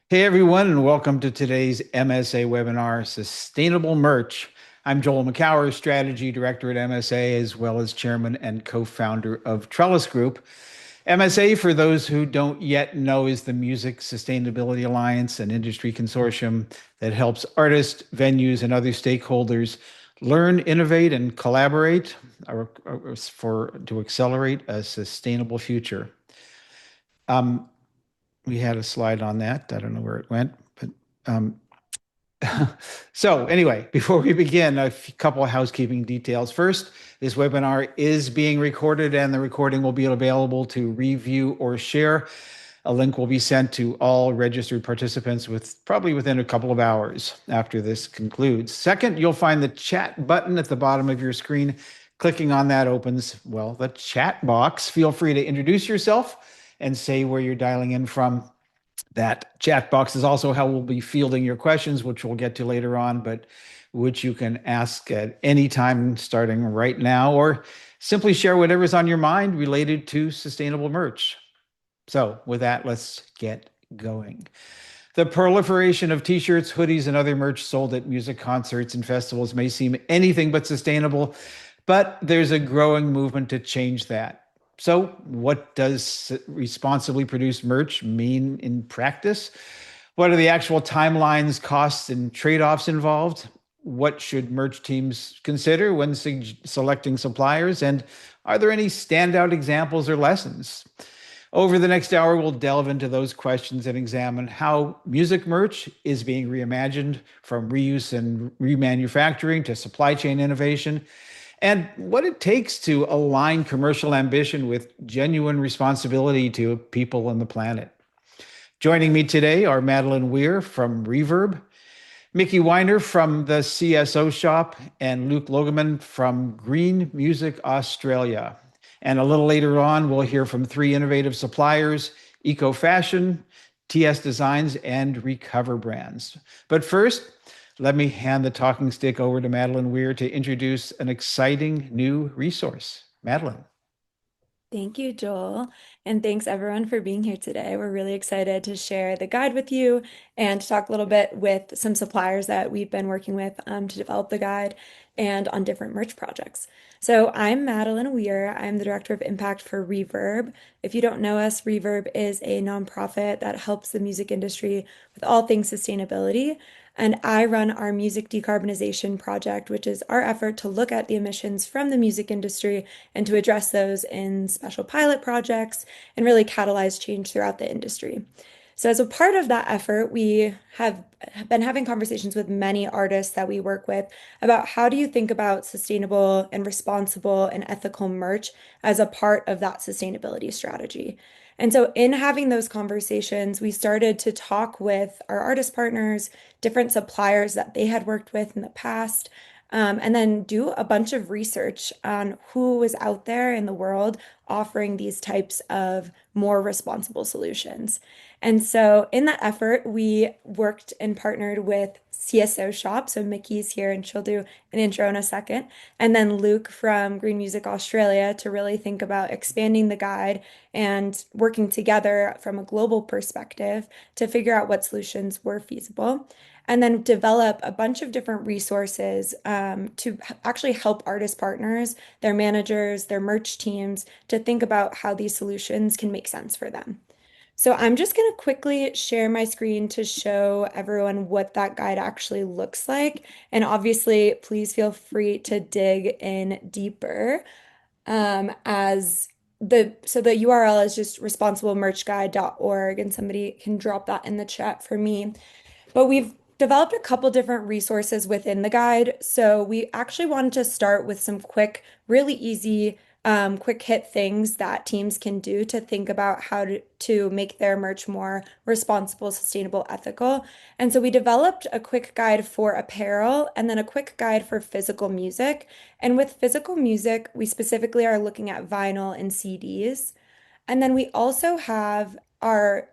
Hey everyone, and welcome to today's MSA webinar, Sustainable Merch. I'm Joel McCower, Strategy Director at MSA, as well as Chairman and co-founder of Trellis Group. MSA, for those who don't yet know, is the Music Sustainability Alliance, an industry consortium that helps artists, venues, and other stakeholders learn, innovate, and collaborate to accelerate a sustainable future. Um, we had a slide on that. I don't know where it went, but um, so anyway, before we begin, couple of housekeeping details. First, this webinar is being recorded and the recording will be available to review or share. A link will be sent to all registered participants probably within a couple of hours after this concludes. Second, you'll find the chat button at the bottom of your screen. Clicking on that opens, well, the chat box. Feel free to introduce yourself and say where you're dialing in from. That chat box is also how we'll be fielding your questions, which we'll get to later on, but which you can ask at any time starting right now, or simply share whatever's on your mind related to sustainable merch. So, with that, let's get going. The proliferation of t-shirts, hoodies, and other merch sold at music concerts and festivals may seem anything but sustainable, but there's a growing movement to change that. So, what does responsibly produced merch mean in practice? What are the actual timelines, costs, and trade-offs involved? What should merch teams consider when selecting suppliers? And are there any standout examples or lessons? Over the next hour, we'll delve into those questions and examine how music merch is being reimagined from reuse and remanufacturing to supply chain innovation, and what it takes to align commercial ambition with genuine responsibility to people and the planet. Joining me today are Madeline Weir from Reverb, Mickey Weiner from the CSO Shop, and Luke Logeman from Green Music Australia. And a little later on, we'll hear from three innovative suppliers, Eco Fashion, TS Designs, and Recover Brands. But first, let me hand the talking stick over to Madeline Weir to introduce an exciting new resource. Madeline. Thank you, Joel. And thanks everyone for being here today. We're really excited to share the guide with you and to talk a little bit with some suppliers that we've been working with to develop the guide and on different merch projects. So I'm Madeline Weir. I'm the Director of Impact for Reverb. If you don't know us, Reverb is a nonprofit that helps the music industry with all things sustainability. And I run our music decarbonization project, which is our effort to look at the emissions from the music industry and to address those in special pilot projects and really catalyze change throughout the industry. So, as a part of that effort, we have been having conversations with many artists that we work with about how do you think about sustainable and responsible and ethical merch as a part of that sustainability strategy. And so, in having those conversations, we started to talk with our artist partners, different suppliers that they had worked with in the past, and then do a bunch of research on who was out there in the world offering these types of more responsible solutions. And so, in that effort, we worked and partnered with CSO Shop. So, Mickey's here and she'll do an intro in a second. And then Luke from Green Music Australia to really think about expanding the guide and working together from a global perspective to figure out what solutions were feasible and then develop a bunch of different resources to actually help artist partners, their managers, their merch teams to think about how these solutions can make sense for them. So I'm just going to quickly share my screen to show everyone what that guide actually looks like. And obviously, please feel free to dig in deeper as the URL is just responsiblemerchguide.org and somebody can drop that in the chat for me. But we've developed a couple different resources within the guide. So we actually wanted to start with some quick, really easy, quick hit things that teams can do to think about how to make their merch more responsible, sustainable, ethical. And so we developed a quick guide for apparel and then a quick guide for physical music. And with physical music, we specifically are looking at vinyl and CDs. And then we also have our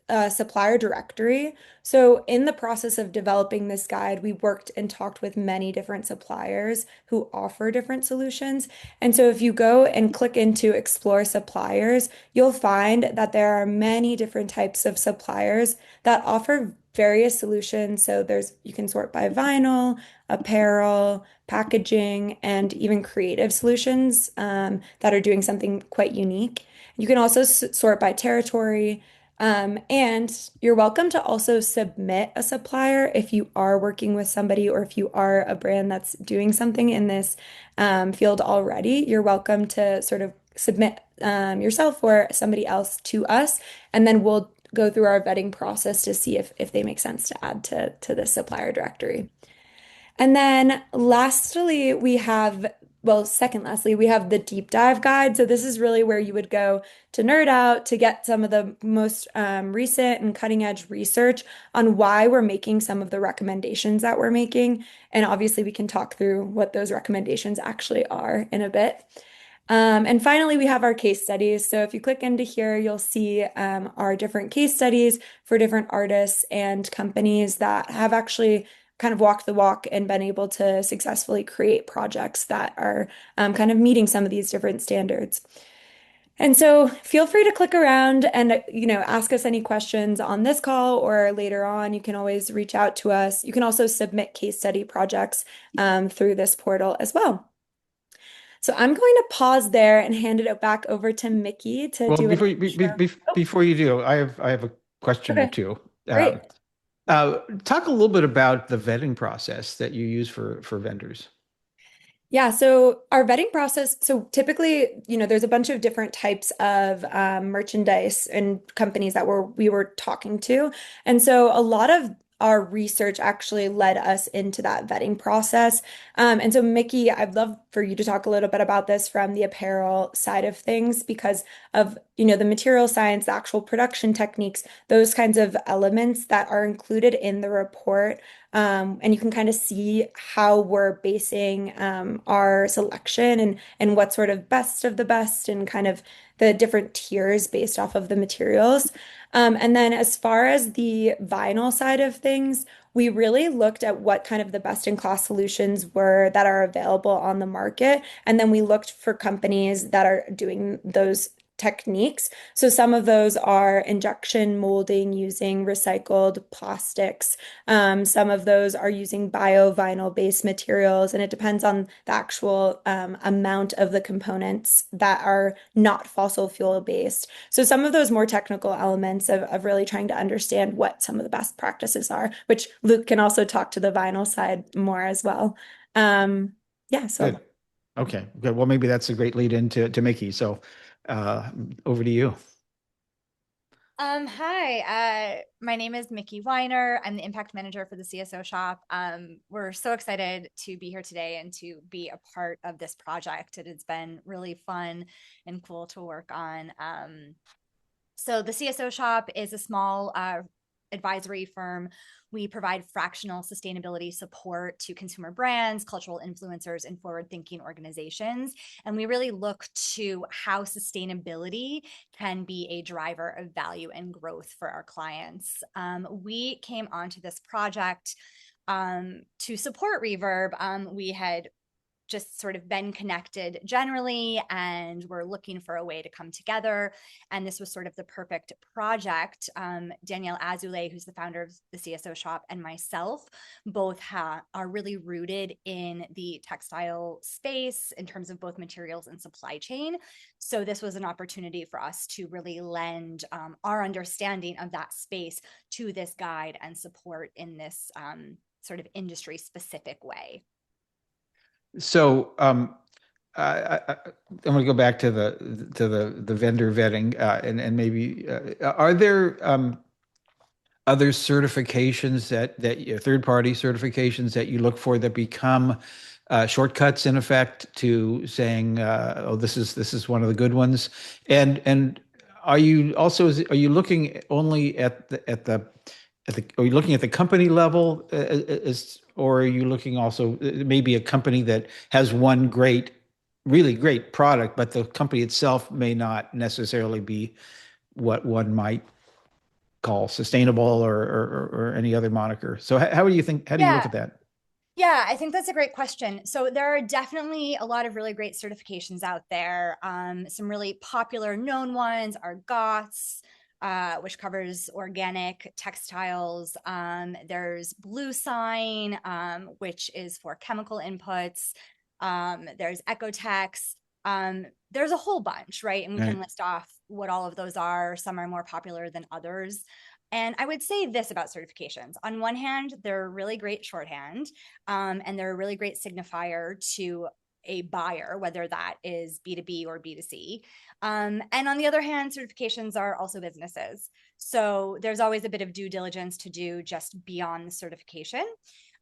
a supplier directory. So in the process of developing this guide, we worked and talked with many different suppliers who offer different solutions. And so if you go and click into explore suppliers, you'll find that there are many different types of suppliers that offer various solutions. So there's you can sort by vinyl, apparel, packaging, and even creative solutions that are doing something quite unique. You can also sort by territory. And you're welcome to also submit a supplier if you are working with somebody or if you are a brand that's doing something in this field already. You're welcome to sort of submit yourself or somebody else to us, and then we'll go through our vetting process to see if they make sense to add to this supplier directory. And then lastly, second lastly, we have the deep dive guide. So this is really where you would go to nerd out to get some of the most recent and cutting edge research on why we're making some of the recommendations that we're making. And obviously, we can talk through what those recommendations actually are in a bit. And finally, we have our case studies. So if you click into here, you'll see our different case studies for different artists and companies that have actually kind of walked the walk and been able to successfully create projects that are kind of meeting some of these different standards. And so feel free to click around and ask us any questions on this call or later on. You can always reach out to us. You can also submit case study projects through this portal as well. So I'm going to pause there and hand it back over to Mickey to Well, do an intro. Oh, before you do, I have a question or okay, two. great. Talk a little bit about the vetting process that you use for vendors. Yeah, so our vetting process, so typically, there's a bunch of different types of merchandise and companies that we were talking to. And so a lot of our research actually led us into that vetting process. And so Mickey, I'd love for you to talk a little bit about this from the apparel side of things because of, the material science, the actual production techniques, those kinds of elements that are included in the report. And you can kind of see how we're basing our selection and what's sort of best of the best and kind of the different tiers based off of the materials. And then as far as the vinyl side of things, we really looked at what kind of the best in class solutions were that are available on the market. And then we looked for companies that are doing those techniques. So some of those are injection molding using recycled plastics. Some of those are using bio-vinyl based materials, and it depends on the actual amount of the components that are not fossil fuel based. So some of those more technical elements of really trying to understand what some of the best practices are, which Luke can also talk to the vinyl side more as well. Yeah, so Good. Okay. Good. Well, maybe that's a great lead into to Mickey. So, uh, over to you. Hi, my name is Mickey Weiner. I'm the impact manager for the CSO shop. We're so excited to be here today and to be a part of this project. It has been really fun and cool to work on. So the CSO shop is a small advisory firm. We provide fractional sustainability support to consumer brands, cultural influencers, and forward-thinking organizations. And we really look to how sustainability can be a driver of value and growth for our clients. We came onto this project to support Reverb. We had just sort of been connected generally, and we're looking for a way to come together. And this was sort of the perfect project. Danielle Azoulay, who's the founder of the CSO shop, and myself both are really rooted in the textile space in terms of both materials and supply chain. So this was an opportunity for us to really lend our understanding of that space to this guide and support in this sort of industry specific way. So, I'm going to go back to the vendor vetting, and maybe are there other certifications that third party certifications that you look for that become shortcuts in effect to saying, oh, this is one of the good ones, and are you looking only are you looking at the company level, or are you looking also maybe a company that has one really great product, but the company itself may not necessarily be what one might call, sustainable or any other moniker. So how do you think? How do you look Yeah. at that? Yeah, I think that's a great question. So there are definitely a lot of really great certifications out there. Some really popular known ones are GOTS, which covers organic textiles. There's Blue Sign, which is for chemical inputs. There's Ecotex. There's a whole bunch, right? And we can Right. list off what all of those are. Some are more popular than others. And I would say this about certifications. On one hand, they're really great shorthand, and they're a really great signifier to a buyer, whether that is B2B or B2C. And on the other hand, certifications are also businesses. So there's always a bit of due diligence to do just beyond the certification.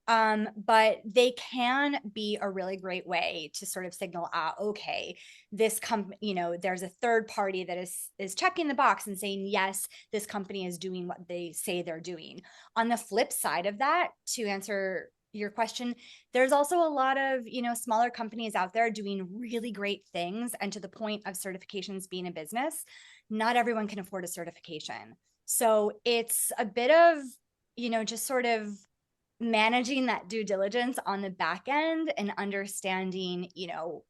But they can be a really great way to sort of signal, okay, this there's a third party that is checking the box and saying, yes, this company is doing what they say they're doing. On the flip side of that, to answer your question, there's also a lot of smaller companies out there doing really great things, and to the point of certifications being a business, not everyone can afford a certification. So it's a bit of just sort of managing that due diligence on the back end and understanding,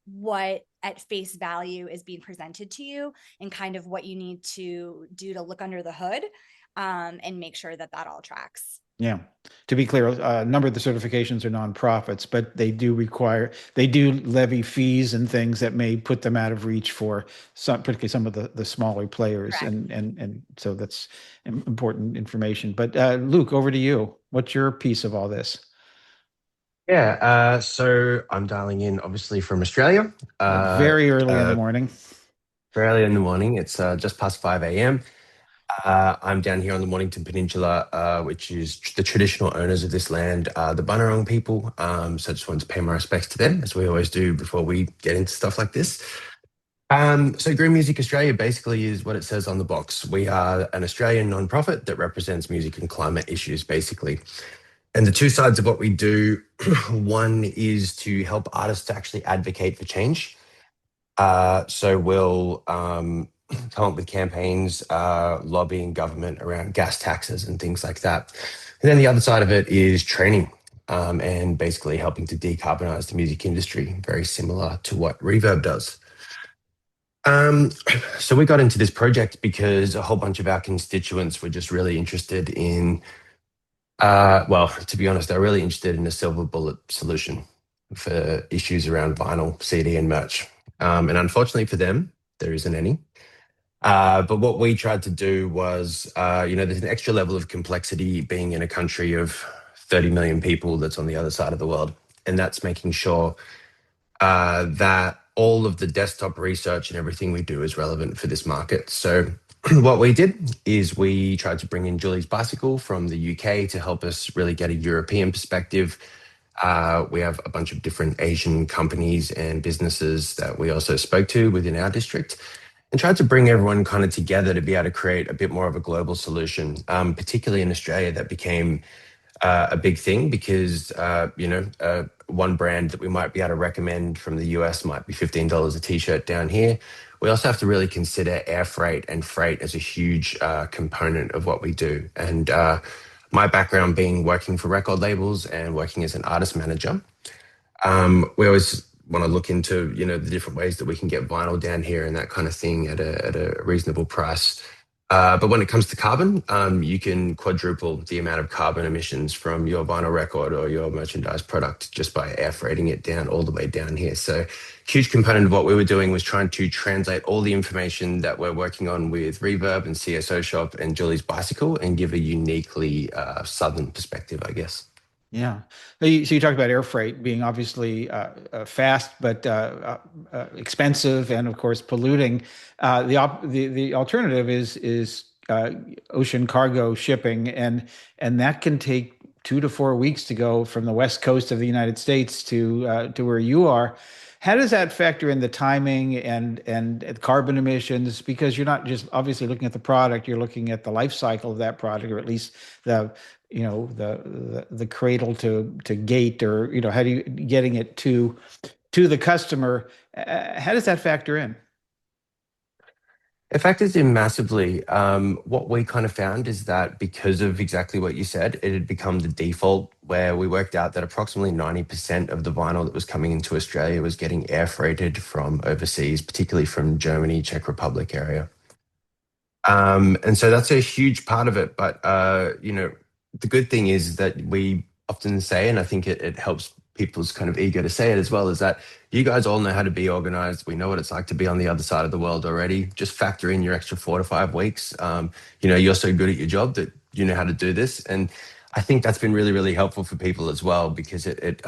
what at face value is being presented to you and kind of what you need to do to look under the hood, and make sure that that all tracks. Yeah. To be clear, a number of the certifications are nonprofits, but they do levy fees and things that may put them out of reach for particularly some of the smaller players. Correct. And so that's important information. But Luke, over to you. What's your piece of all this? Yeah, so I'm dialing in obviously from Australia. Very early in the morning. Very early in the morning. It's just past 5 a.m. I'm down here on the Mornington Peninsula, which is the traditional owners of this land, the Bunurong people. So I just wanted to pay my respects to them, as we always do before we get into stuff like this. So Green Music Australia basically is what it says on the box. We are an Australian nonprofit that represents music and climate issues, basically. And the two sides of what we do, one is to help artists to actually advocate for change. So we'll come up with campaigns, lobbying government around gas taxes and things like that. And then the other side of it is training, and basically helping to decarbonize the music industry, very similar to what Reverb does. Um, so we got into this project because a whole bunch of our constituents were just really interested in, well, to be honest, they're really interested in a silver bullet solution for issues around vinyl, CD, and merch. And unfortunately for them, there isn't any. But what we tried to do was, there's an extra level of complexity being in a country of 30 million people that's on the other side of the world. And that's making sure that all of the desktop research and everything we do is relevant for this market. So what we did is we tried to bring in Julie's Bicycle from the UK to help us really get a European perspective. We have a bunch of different Asian companies and businesses that we also spoke to within our district and tried to bring everyone kind of together to be able to create a bit more of a global solution, particularly in Australia. That became a big thing because, one brand that we might be able to recommend from the US might be $15 a t-shirt down here. We also have to really consider air freight and freight as a huge component of what we do. And my background being working for record labels and working as an artist manager, we always want to look into, the different ways that we can get vinyl down here and that kind of thing at a reasonable price. But when it comes to carbon, you can quadruple the amount of carbon emissions from your vinyl record or your merchandise product just by air freighting it down all the way down here. So, huge component of what we were doing was trying to translate all the information that we're working on with Reverb and CSO Shop and Julie's Bicycle and give a uniquely southern perspective, I guess. Yeah. So you talked about air freight being obviously fast, but expensive, and of course polluting. The alternative is ocean cargo shipping, and that can take 2 to 4 weeks to go from the west coast of the United States to where you are. How does that factor in the timing and carbon emissions? Because you're not just obviously looking at the product, you're looking at the life cycle of that product, or at least the the cradle to gate, or how do you getting it to the customer. How does that factor in? It factors in massively. What we kind of found is that because of exactly what you said, it had become the default where we worked out that approximately 90% of the vinyl that was coming into Australia was getting air freighted from overseas, particularly from Germany, Czech Republic area. And so that's a huge part of it. But, the good thing is that we often say, and I think it helps people's kind of ego to say it as well, is that you guys all know how to be organized. We know what it's like to be on the other side of the world already. Just factor in your extra 4 to 5 weeks. You're so good at your job that you know how to do this. And I think that's been really, really helpful for people as well, because it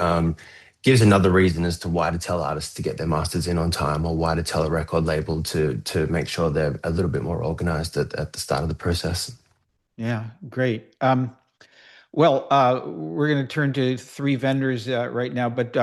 gives another reason as to why to tell artists to get their masters in on time, or why to tell a record label to make sure they're a little bit more organized at the start of the process. Yeah, great. Well, we're going to turn to three vendors right now, but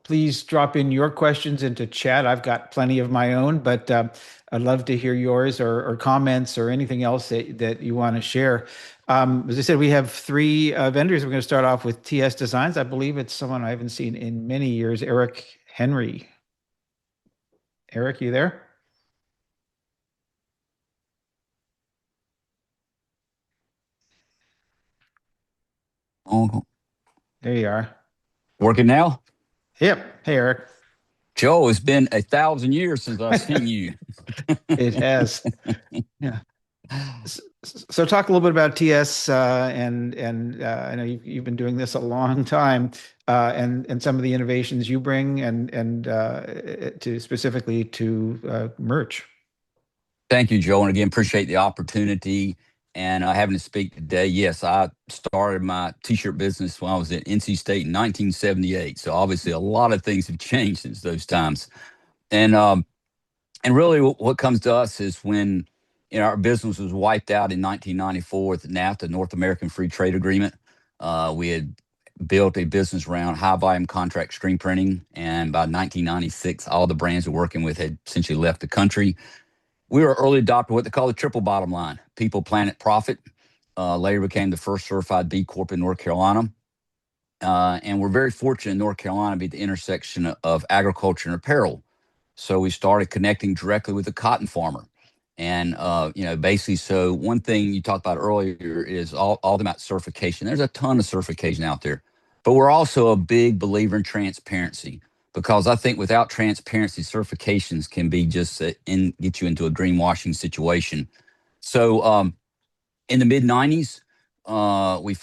please drop in your questions into chat. I've got plenty of my own, but I'd love to hear yours or comments or anything else that you want to share. As I said, we have three vendors. We're going to start off with TS Designs. I believe it's someone I haven't seen in many years, Eric Henry. Eric, you there? Oh, There you are. working now? Yep. Hey, Eric. Joe, it's been 1,000 years since I've seen you. It has. Yeah. So talk a little bit about TS, and I know you've been doing this a long time, and some of the innovations you bring, and to specifically to merch. Thank you, Joe. And again, appreciate the opportunity and having to speak today. Yes, I started my t-shirt business when I was at NC State in 1978. So obviously a lot of things have changed since those times. And really what comes to us is when our business was wiped out in 1994 with the NAFTA, North American Free Trade Agreement. We had built a business around high volume contract screen printing. And by 1996, all the brands we're working with had essentially left the country. We were early adopter of what they call the triple bottom line: people, planet, profit. Later became the first certified B Corp in North Carolina. And we're very fortunate in North Carolina to be at the intersection of agriculture and apparel. So we started connecting directly with the cotton farmer. And, basically, so one thing you talked about earlier is all about certification. There's a ton of certification out there, but we're also a big believer in transparency, because I think without transparency, certifications can be just get you into a greenwashing situation. So in the mid 90s, we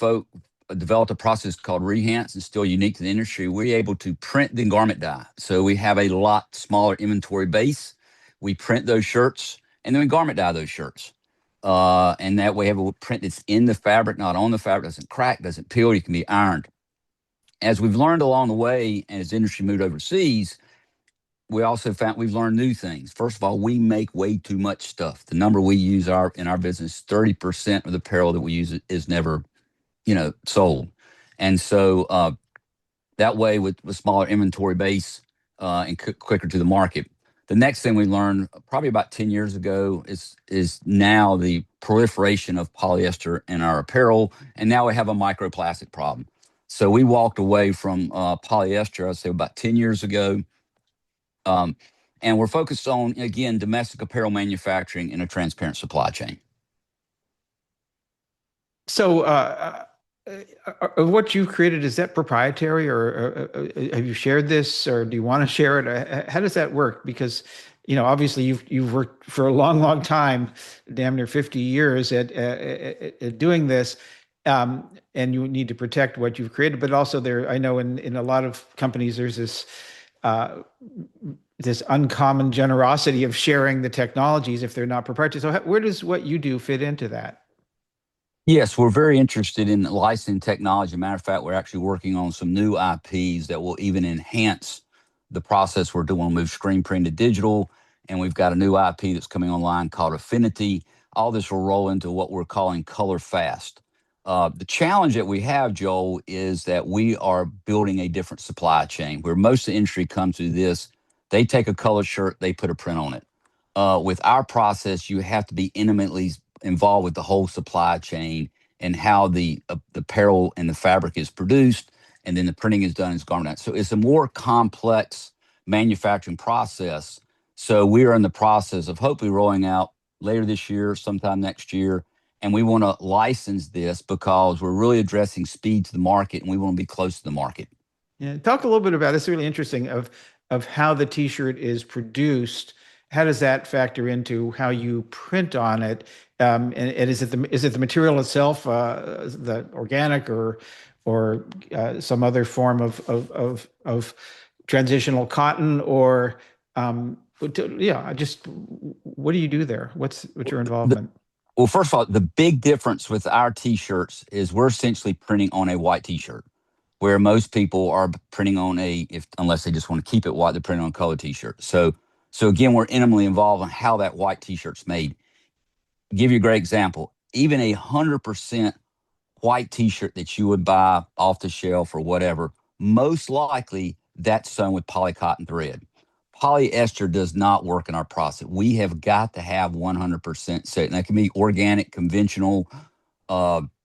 developed a process called Rehance, and still unique to the industry. We're able to print the garment dye. So we have a lot smaller inventory base. We print those shirts, and then we garment dye those shirts. And that way, we have a print that's in the fabric, not on the fabric, doesn't crack, doesn't peel, you can be ironed. As we've learned along the way, and as the industry moved overseas, we also found we've learned new things. First of all, we make way too much stuff. The number we use in our business, 30% of the apparel that we use is never sold. And so that way, with smaller inventory base and quicker to the market. The next thing we learned probably about 10 years ago is now the proliferation of polyester in our apparel. And now we have a microplastic problem. So we walked away from polyester, I'd say about 10 years ago. And we're focused on, again, domestic apparel manufacturing in a transparent supply chain. So what you've created, is that proprietary, or have you shared this, or do you want to share it? How does that work? Because obviously you've worked for a long, long time, damn near 50 years at doing this, and you need to protect what you've created. But also, I know in a lot of companies there's this uncommon generosity of sharing the technologies if they're not proprietary. So where does what you do fit into that? Yes, we're very interested in licensing technology. Matter of fact, we're actually working on some new IPs that will even enhance the process we're doing. Move screen print to digital, and we've got a new IP that's coming online called Affinity. All this will roll into what we're calling Color Fast. The challenge that we have, Joel, is that we are building a different supply chain where most of the industry comes to this. They take a colored shirt, they put a print on it. With our process, you have to be intimately involved with the whole supply chain and how the apparel and the fabric is produced, and then the printing is done as garment. So it's a more complex manufacturing process. So we are in the process of hopefully rolling out later this year, sometime next year. And we want to license this because we're really addressing speed to the market and we want to be close to the market. Yeah, talk a little bit about this. Really interesting of how the T-shirt is produced. How does that factor into how you print on it? And is it the material itself, the organic or some other form of transitional cotton or yeah, just what do you do there? What's your involvement? Well, first of all, the big difference with our T-shirts is we're essentially printing on a white T-shirt, where most people are printing on unless they just want to keep it white, they're printing on a colored T-shirt. So again, we're intimately involved in how that white T-shirt's made. Give you a great example. Even 100% white T-shirt that you would buy off the shelf or whatever, most likely that's sewn with polycotton thread. Polyester does not work in our process. We have got to have 100% so that can be organic, conventional,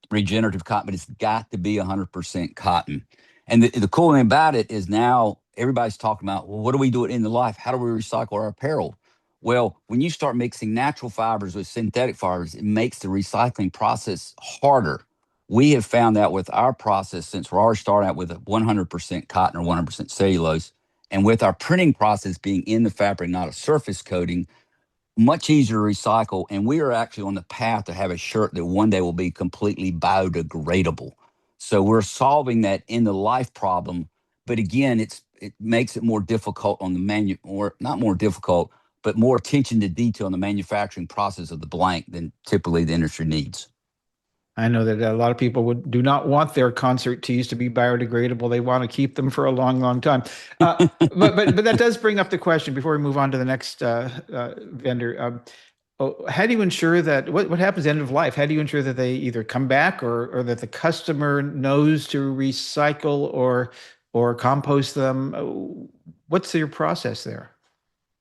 regenerative cotton, but it's got to be 100% cotton. And the cool thing about it is now everybody's talking about, well, what do we do it in the life? How do we recycle our apparel? Well, when you start mixing natural fibers with synthetic fibers, it makes the recycling process harder. We have found that with our process, since we're already starting out with 100% cotton or 100% cellulose, and with our printing process being in the fabric, not a surface coating, much easier to recycle. And we are actually on the path to have a shirt that one day will be completely biodegradable. So we're solving that in the life problem. But again, it makes it more difficult on the or not more difficult, but more attention to detail in the manufacturing process of the blank than typically the industry needs. I know that a lot of people do not want their concert tees to be biodegradable. They want to keep them for a long, long time. But that does bring up the question before we move on to the next vendor. How do you ensure that what happens end of life? How do you ensure that they either come back or that the customer knows to recycle or compost them? What's your process there?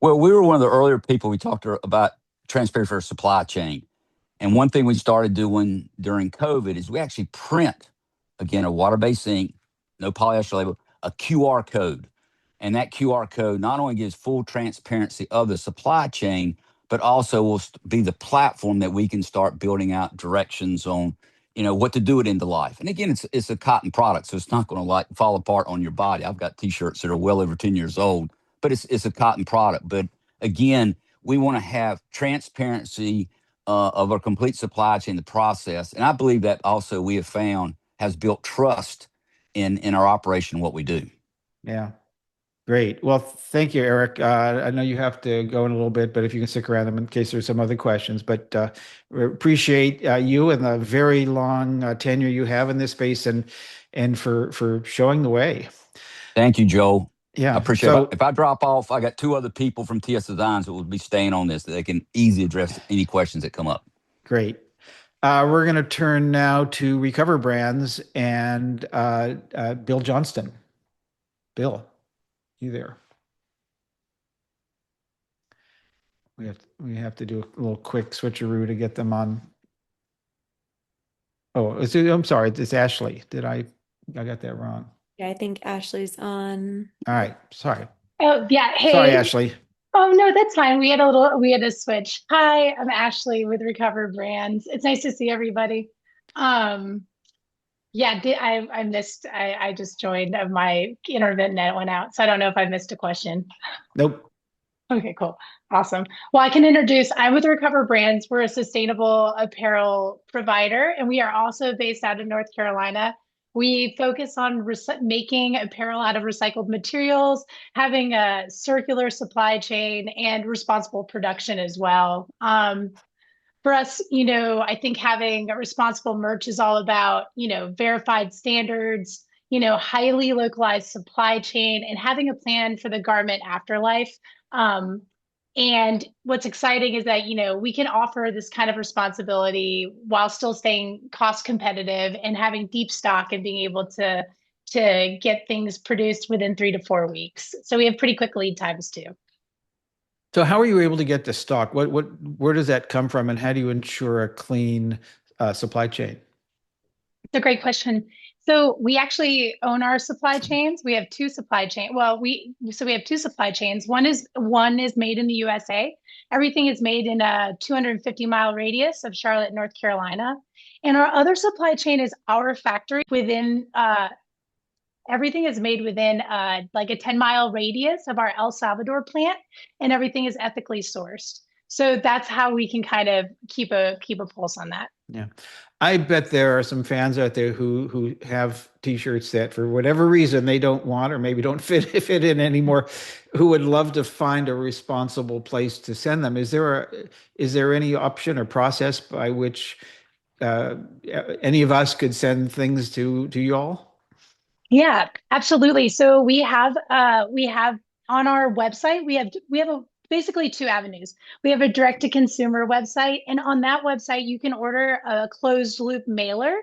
Well, we were one of the earlier people we talked about transparency for supply chain. And one thing we started doing during COVID is we actually print, again, a water-based ink, no polyester label, a QR code. And that QR code not only gives full transparency of the supply chain, but also will be the platform that we can start building out directions on, what to do it into life. And again, it's a cotton product, so it's not going to fall apart on your body. I've got T-shirts that are well over 10 years old, but it's a cotton product. But again, we want to have transparency of our complete supply chain, the process. And I believe that also we have found has built trust in our operation, what we do. Yeah. Great. Well, thank you, Eric. I know you have to go in a little bit, but if you can stick around in case there's some other questions, but we appreciate you and the very long tenure you have in this space and for showing the way. Thank you, Joel. Yeah. I appreciate it. If I drop off, I got two other people from TS Designs that will be staying on this, that they can easily address any questions that come up. Great. We're going to turn now to Recover Brands and Bill Johnston. Bill, you there? We have to do a little quick switcheroo to get them on. Oh, I'm sorry. It's Ashley. I got that wrong? Yeah, I think Ashley's on. All right. Sorry. Oh, yeah. Hey. Sorry, Ashley. Oh, no, that's fine. We had a switch. Hi, I'm Ashley with Recover Brands. It's nice to see everybody. Yeah, I missed, I just joined, my internet went out. So I don't know if I missed a question. Nope. Okay, cool. Awesome. Well, I can introduce, I'm with Recover Brands. We're a sustainable apparel provider, and we are also based out of North Carolina. We focus on making apparel out of recycled materials, having a circular supply chain, and responsible production as well. For us, I think having a responsible merch is all about, verified standards, highly localized supply chain, and having a plan for the garment afterlife. And what's exciting is that, we can offer this kind of responsibility while still staying cost competitive and having deep stock and being able to get things produced within 3 to 4 weeks. So we have pretty quick lead times too. So how are you able to get the stock? Where does that come from, and how do you ensure a clean supply chain? It's a great question. So we actually own our supply chains. We have two supply chain. Well, we have two supply chains. One is made in the USA. Everything is made in a 250-mile radius of Charlotte, North Carolina. And our other supply chain is our factory within everything is made within like a 10-mile radius of our El Salvador plant, and everything is ethically sourced. So that's how we can kind of keep a pulse on that. Yeah. I bet there are some fans out there who have t-shirts that for whatever reason they don't want or maybe don't fit in anymore, who would love to find a responsible place to send them. Is there any option or process by which any of us could send things to y'all? Yeah, absolutely. So we have on our website, basically two avenues. We have a direct to consumer website, and on that website you can order a closed loop mailer,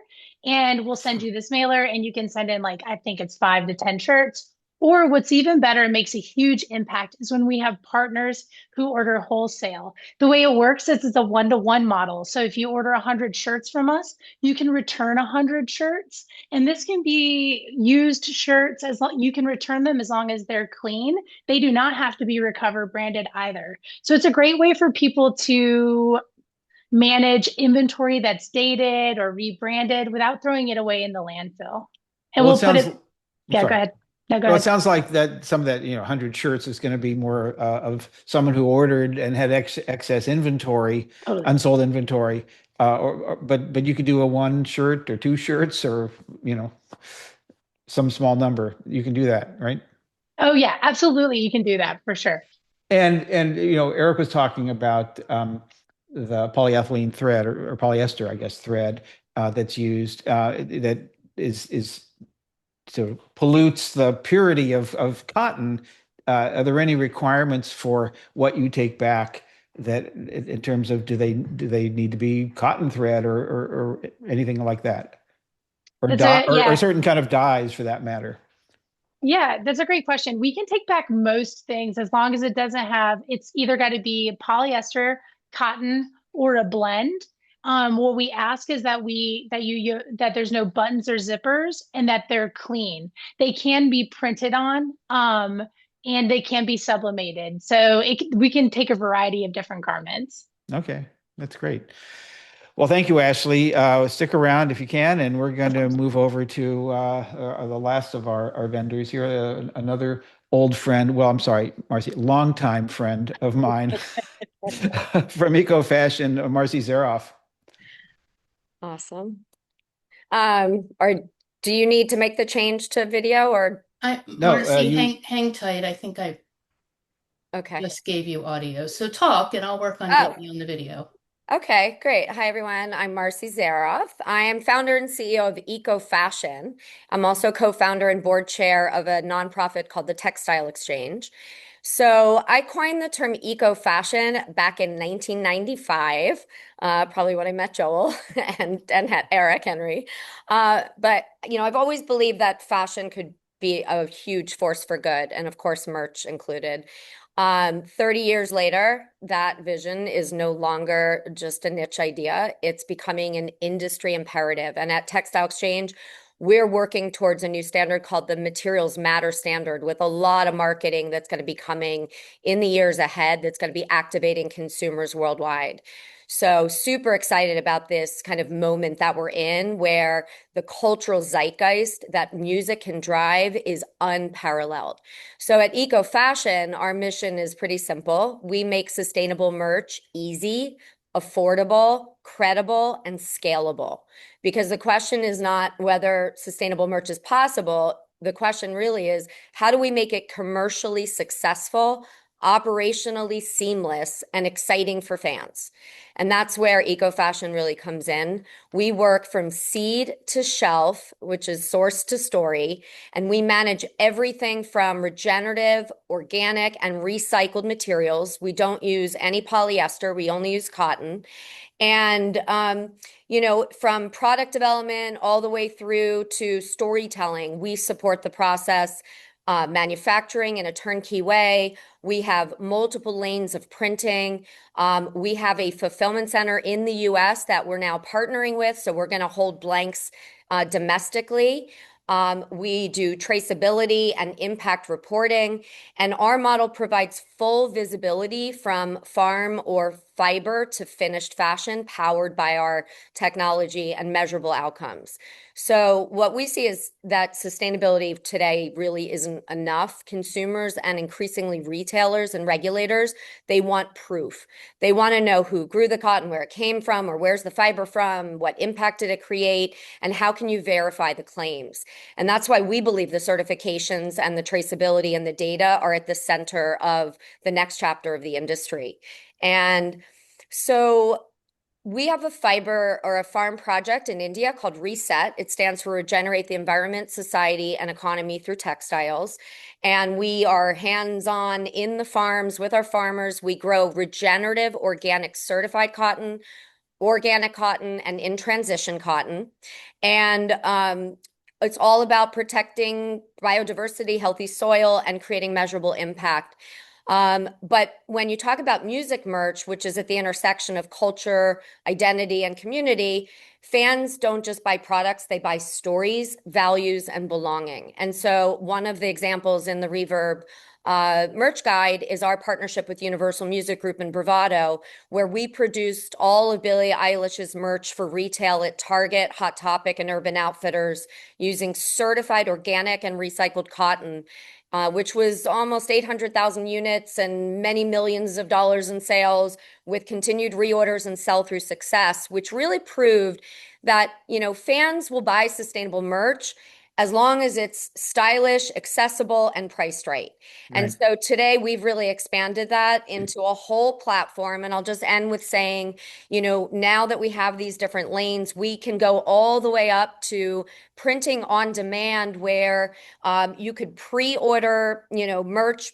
and we'll send you this mailer, and you can send in, like, I think it's 5 to 10 shirts. Or what's even better, and makes a huge impact, is when we have partners who order wholesale. The way it works is it's a 1-to-1 model. So if you order 100 shirts from us, you can return 100 shirts. And this can be used shirts, as long you can return them as long as they're clean. They do not have to be Recover branded either. So it's a great way for people to manage inventory that's dated or rebranded without throwing it away in the landfill. And Well, we'll put it, yeah, go ahead. No, go Well, it ahead. sounds like that some of that, 100 shirts is going to be more of someone who ordered and had excess inventory, Totally. unsold inventory. But you could do a 1 shirt or 2 shirts or, some small number. You can do that, right? Oh yeah, absolutely. You can do that for sure. And Eric was talking about the polyethylene thread or polyester, I guess, thread that's used that is so pollutes the purity of cotton. Are there any requirements for what you take back that in terms of do they need to be cotton thread or anything like that? Or That's dye a or yeah. certain kind of dyes for that matter? Yeah, that's a great question. We can take back most things as long as it's either got to be polyester, cotton, or a blend. What we ask is that there's no buttons or zippers, and that they're clean. They can be printed on, and they can be sublimated. So we can take a variety of different garments. Okay, that's great. Well, thank you, Ashley. Stick around if you can, and we're going to move over to the last of our vendors here, another old friend. Well, I'm sorry, Marcy, longtime friend of mine from Eco Fashion, Marcy Zaroff. Awesome. Or do you need to make the change to video or? No, Marcy, hang tight. I think I Okay. just gave you audio. So talk and I'll work on Oh. getting you on the video. Okay, great. Hi, everyone. I'm Marcy Zaroff. I am founder and CEO of Eco Fashion. I'm also co-founder and board chair of a nonprofit called the Textile Exchange. So I coined the term eco fashion back in 1995, probably when I met Joel and had Eric Henry. But I've always believed that fashion could be a huge force for good, and of course, merch included. 30 years later, that vision is no longer just a niche idea. It's becoming an industry imperative. And at Textile Exchange, we're working towards a new standard called the Materials Matter Standard, with a lot of marketing that's going to be coming in the years ahead that's going to be activating consumers worldwide. So super excited about this kind of moment that we're in, where the cultural zeitgeist that music can drive is unparalleled. So at Eco Fashion, our mission is pretty simple. We make sustainable merch easy, affordable, credible, and scalable. Because the question is not whether sustainable merch is possible. The question really is, how do we make it commercially successful, operationally seamless, and exciting for fans? And that's where Eco Fashion really comes in. We work from seed to shelf, which is source to story, and we manage everything from regenerative, organic, and recycled materials. We don't use any polyester. We only use cotton. And, from product development all the way through to storytelling, we support the process. manufacturing in a turnkey way. We have multiple lanes of printing. We have a fulfillment center in the US that we're now partnering with. So we're going to hold blanks domestically. We do traceability and impact reporting, and our model provides full visibility from farm or fiber to finished fashion, powered by our technology and measurable outcomes. So what we see is that sustainability today really isn't enough. Consumers and increasingly retailers and regulators, they want proof. They want to know who grew the cotton, where it came from, or where's the fiber from, what impact did it create, and how can you verify the claims? And that's why we believe the certifications and the traceability and the data are at the center of the next chapter of the industry. And so we have a fiber or a farm project in India called RESET. It stands for Regenerate the Environment, Society, and Economy Through Textiles. And we are hands-on in the farms with our farmers. We grow regenerative, organic, certified cotton, organic cotton, and in-transition cotton. And it's all about protecting biodiversity, healthy soil, and creating measurable impact. But when you talk about music merch, which is at the intersection of culture, identity, and community, fans don't just buy products, they buy stories, values, and belonging. And so one of the examples in the Reverb merch guide is our partnership with Universal Music Group and Bravado, where we produced all of Billie Eilish's merch for retail at Target, Hot Topic, and Urban Outfitters using certified organic and recycled cotton. Which was almost 800,000 units and many millions of dollars in sales, with continued reorders and sell-through success, which really proved that, fans will buy sustainable merch as long as it's stylish, accessible, and priced right. And so today we've really expanded that into a whole platform. And I'll just end with saying, now that we have these different lanes, we can go all the way up to printing on demand, where you could pre-order, merch,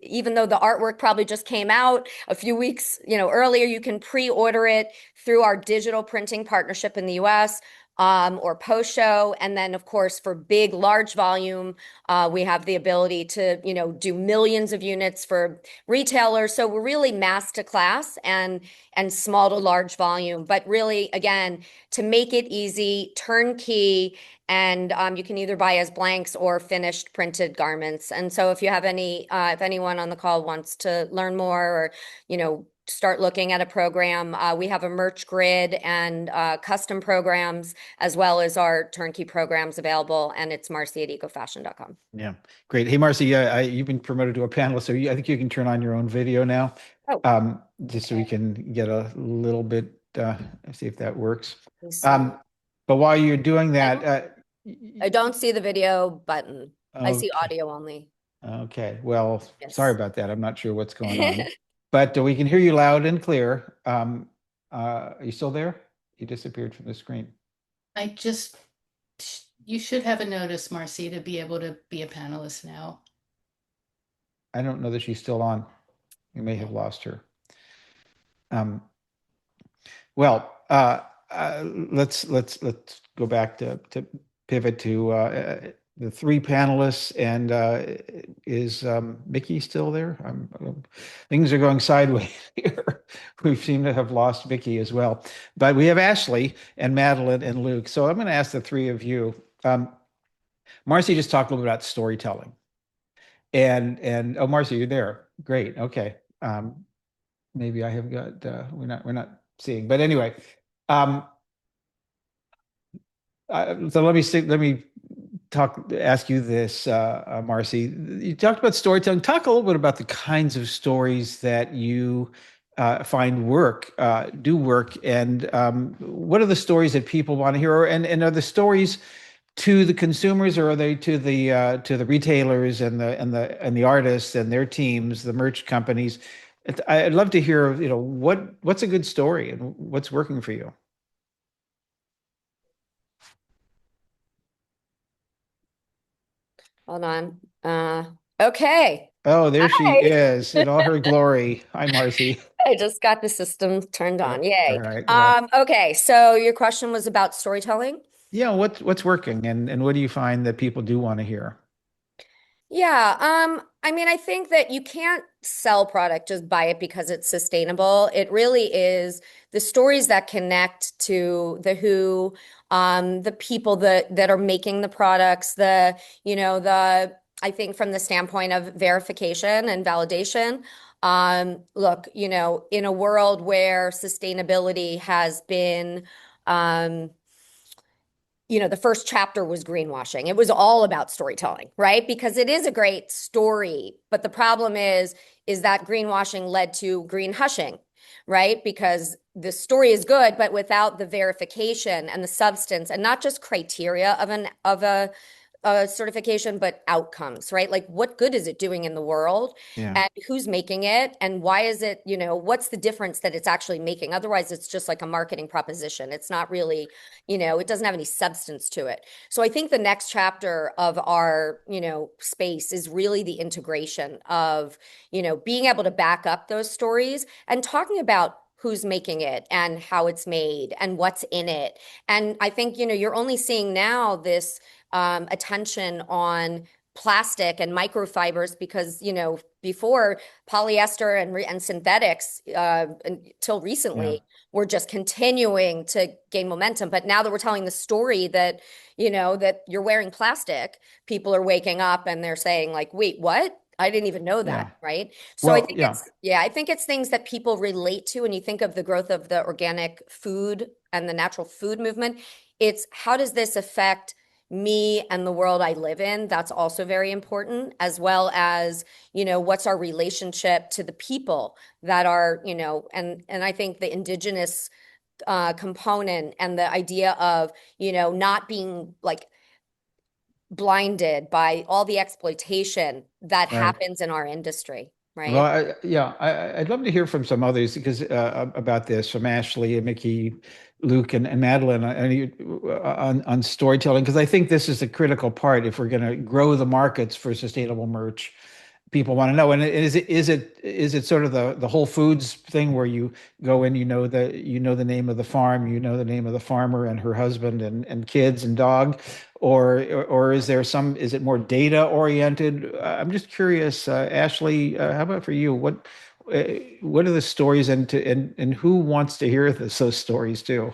even though the artwork probably just came out a few weeks, earlier. You can pre-order it through our digital printing partnership in the US. Or post-show. And then, of course, for big, large volume, we have the ability to, do millions of units for retailers. So we're really mass to class and small to large volume. But really, again, to make it easy, turnkey, and you can either buy as blanks or finished printed garments. And so if you have if anyone on the call wants to learn more, or, start looking at a program, we have a merch grid and custom programs, as well as our turnkey programs available. And it's marcy@ecofashion.com. Yeah, great. Hey, Marcy, you've been promoted to a panelist, so I think you can turn on your own video now, just so we can get a little bit, see if that works. But while you're doing that, I don't see the video button. I see okay. audio only. Okay, well, Yes. sorry about that. I'm not sure what's going on, but we can hear you loud and clear. Are you still there? You disappeared from the screen. You should have a notice, Marcy, to be able to be a panelist now. I don't know that she's still on. We may have lost her. Well, let's go back to pivot to the three panelists. And is Mickey still there? Things are going sideways here. We seem to have lost Mickey as well. But we have Ashley and Madeline and Luke. So I'm going to ask the three of you. Marcy just talked a little bit about storytelling. And oh, Marcy, you're there. Great. Okay. Maybe I have got we're not seeing. But anyway, so let me ask you this, Marcy. You talked about storytelling. Talk a little bit about the kinds of stories that you find do work, and what are the stories that people want to hear, and are the stories to the consumers, or are they to the retailers and the artists and their teams, the merch companies? I'd love to hear, what's a good story and what's working for you. Hold on. Okay. Oh, there she is in all her glory. Hi, Marcy. I just got the system turned on. Yay. All right. Well, okay. So your question was about storytelling? yeah, what's working, and what do you find that people do want to hear? Yeah, I mean, I think that you can't sell product, just buy it because it's sustainable. It really is the stories that connect to the who, the people that are making the products, I think from the standpoint of verification and validation. Look, in a world where sustainability has been, um, the first chapter was greenwashing. It was all about storytelling, right? Because it is a great story, but the problem is that greenwashing led to green hushing, right? Because the story is good, but without the verification and the substance, and not just criteria of a certification, but outcomes, right? Like, what good is it doing in the world, Yeah. and who's making it, and why is it, what's the difference that it's actually making? Otherwise, it's just like a marketing proposition. It's not really, it doesn't have any substance to it. So I think the next chapter of our, space is really the integration of, being able to back up those stories and talking about who's making it and how it's made and what's in it. And I think, you're only seeing now this attention on plastic and microfibers because, before polyester and synthetics until Yeah. recently were just continuing to gain momentum. But now that we're telling the story that, that you're wearing plastic, people are waking up and they're saying like, wait, what? I didn't even know that, Yeah. right? So I Well, think yeah. I think it's things that people relate to when you think of the growth of the organic food and the natural food movement. It's how does this affect me and the world I live in? That's also very important, as well as, what's our relationship to the people that are, and I think the indigenous component and the idea of, not being like blinded by all the exploitation that Right. happens in our industry, Well, right? I'd love to hear from some others because about this, from Ashley and Mickey, Luke, and Madeline on storytelling, because I think this is a critical part if we're going to grow the markets for sustainable merch. People want to know, and is it sort of the Whole Foods thing where you go in, you know the name of the farm, you know the name of the farmer and her husband and kids and dog, or is it more data oriented? I'm just curious, Ashley, how about for you? What are the stories, and who wants to hear those stories too?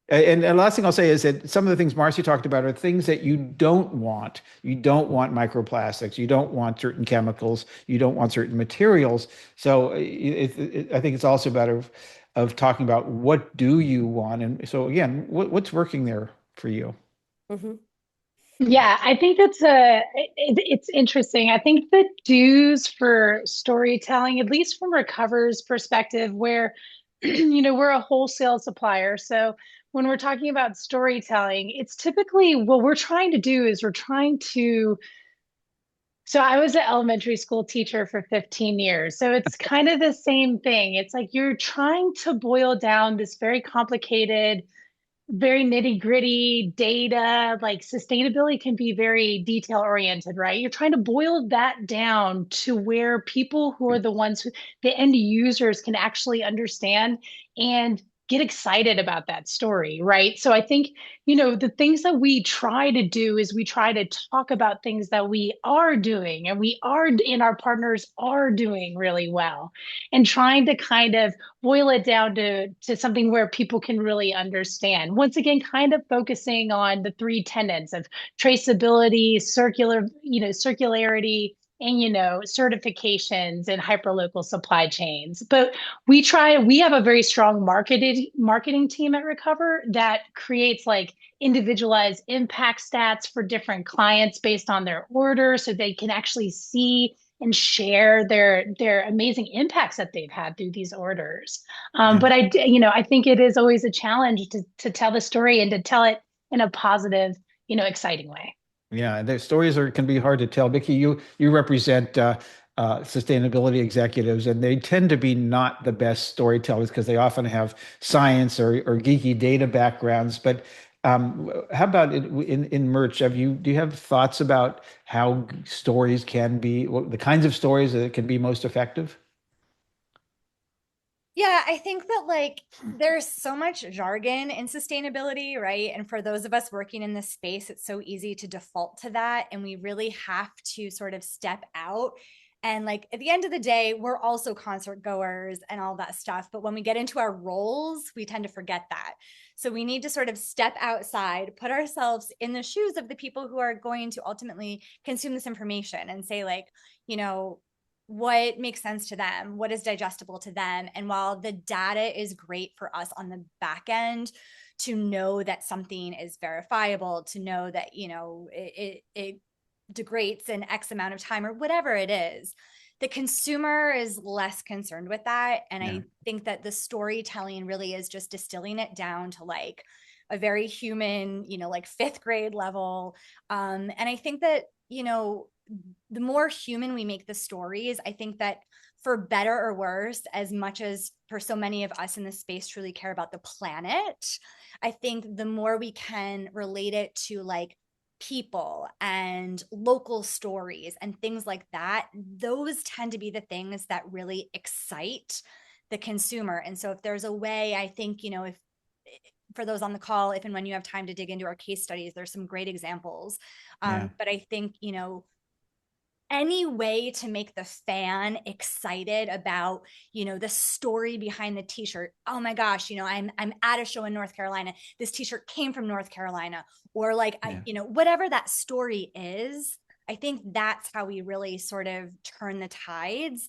And last thing I'll say is that some of the things Marcy talked about are things that you don't want. You don't want microplastics. You don't want certain chemicals. You don't want certain materials. So I think it's also about of talking about what do you want. And so again, what's working there for you? Hmm. Yeah, I think it's interesting. I think the dues for storytelling, at least from Recover's perspective, where we're a wholesale supplier. So when we're talking about storytelling, it's typically what we're trying to do is we're trying to. So I was an elementary school teacher for 15 years. So it's kind of the same thing. It's like you're trying to boil down this very complicated, very nitty gritty data. Like sustainability can be very detail oriented, right? You're trying to boil that down to where people who are the ones who, the end users, can actually understand and get excited about that story, right? So I think, the things that we try to do is we try to talk about things that we are doing and our partners are doing really well, and trying to kind of boil it down to something where people can really understand. Once again, kind of focusing on the three tenets of traceability, circularity, and certifications and hyperlocal supply chains. But we have a very strong marketing team at Recover that creates like individualized impact stats for different clients based on their order, so they can actually see and share their amazing impacts that they've had through these orders. Yeah. But I think it is always a challenge to tell the story and to tell it in a positive, exciting way. Yeah, the stories can be hard to tell. Vicky, you represent sustainability executives, and they tend to be not the best storytellers because they often have science or geeky data backgrounds. But how about in merch? Do you have thoughts about how stories can be, the kinds of stories that can be most effective? Yeah, I think that like there's so much jargon in sustainability, right? And for those of us working in this space, it's so easy to default to that. And we really have to sort of step out. And like at the end of the day, we're also concert goers and all that stuff. But when we get into our roles, we tend to forget that. So we need to sort of step outside, put ourselves in the shoes of the people who are going to ultimately consume this information and say, like, you know, what makes sense to them, what is digestible to them. And while the data is great for us on the back end to know that something is verifiable, to know that, you know, it degrades in X amount of time or whatever it is, the consumer is less concerned with that. And Yeah. I think that the storytelling really is just distilling it down to like a very human, you know, like fifth grade level. And I think that, you know, the more human we make the stories, I think that for better or worse, as much as for so many of us in this space truly care about the planet, I think the more we can relate it to like people and local stories and things like that, those tend to be the things that really excite the consumer. And so if there's a way, I think, you know, if for those on the call, if and when you have time to dig into our case studies, there's some great examples. Yeah. But I think, you know, any way to make the fan excited about, you know, the story behind the t-shirt. Oh my gosh, you know, I'm at a show in North Carolina. This t-shirt came from North Carolina, or like, Yeah. you know, whatever that story is. I think that's how we really sort of turn the tides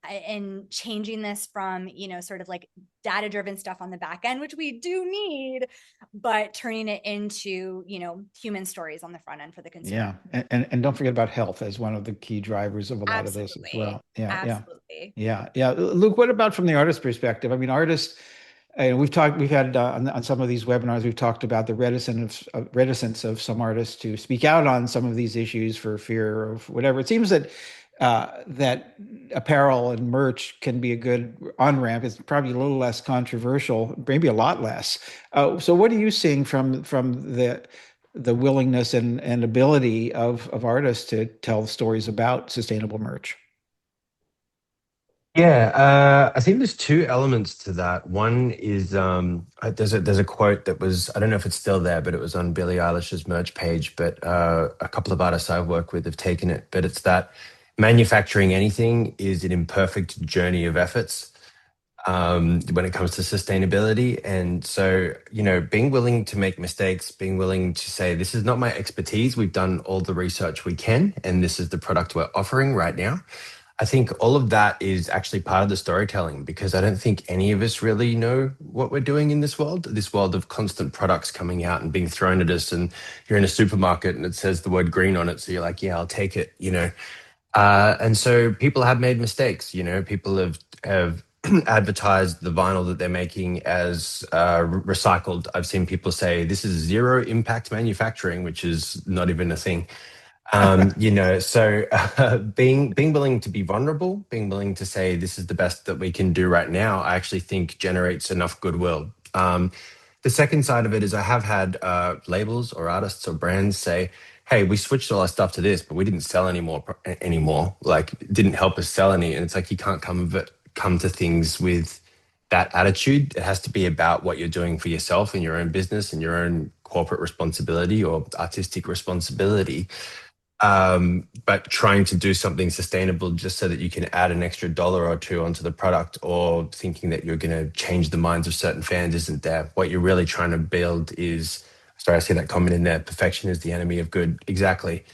and changing this from, you know, sort of like data driven stuff on the back end, which we do need, but turning it into, you know, human stories on the front end for the consumer. Yeah. And don't forget about health as one of the key drivers of a lot of this as Absolutely. well. Yeah. Yeah. Absolutely. Yeah. Yeah. Luke, what about from the artist perspective? I mean, artists, we've had on some of these webinars, we've talked about the reticence of some artists to speak out on some of these issues for fear of whatever. It seems that that apparel and merch can be a good on ramp. It's probably a little less controversial, maybe a lot less. So, what are you seeing from the willingness and ability of artists to tell stories about sustainable merch? Yeah, I think there's two elements to that. One is there's a quote that was, I don't know if it's still there, but it was on Billie Eilish's merch page. But a couple of artists I work with have taken it. But it's that manufacturing anything is an imperfect journey of efforts when it comes to sustainability. And so, you know, being willing to make mistakes, being willing to say, this is not my expertise. We've done all the research we can, and this is the product we're offering right now. I think all of that is actually part of the storytelling, because I don't think any of us really know what we're doing in this world of constant products coming out and being thrown at us. And you're in a supermarket and it says the word green on it. So you're like, yeah, I'll take it, you know. And so people have made mistakes, you know, people have advertised the vinyl that they're making as recycled. I've seen people say this is zero impact manufacturing, which is not even a thing. You know, so being willing to be vulnerable, being willing to say this is the best that we can do right now, I actually think generates enough goodwill. The second side of it is I have had labels or artists or brands say, "Hey, we switched all our stuff to this, but we didn't sell anymore. Like, it didn't help us sell any." And it's like you can't come to things with that attitude. It has to be about what you're doing for yourself and your own business and your own corporate responsibility or artistic responsibility, but trying to do something sustainable just so that you can add an extra dollar or two onto the product, or thinking that you're going to change the minds of certain fans isn't there. What you're really trying to build is, sorry, I see that comment in there, perfection is the enemy of good. Exactly.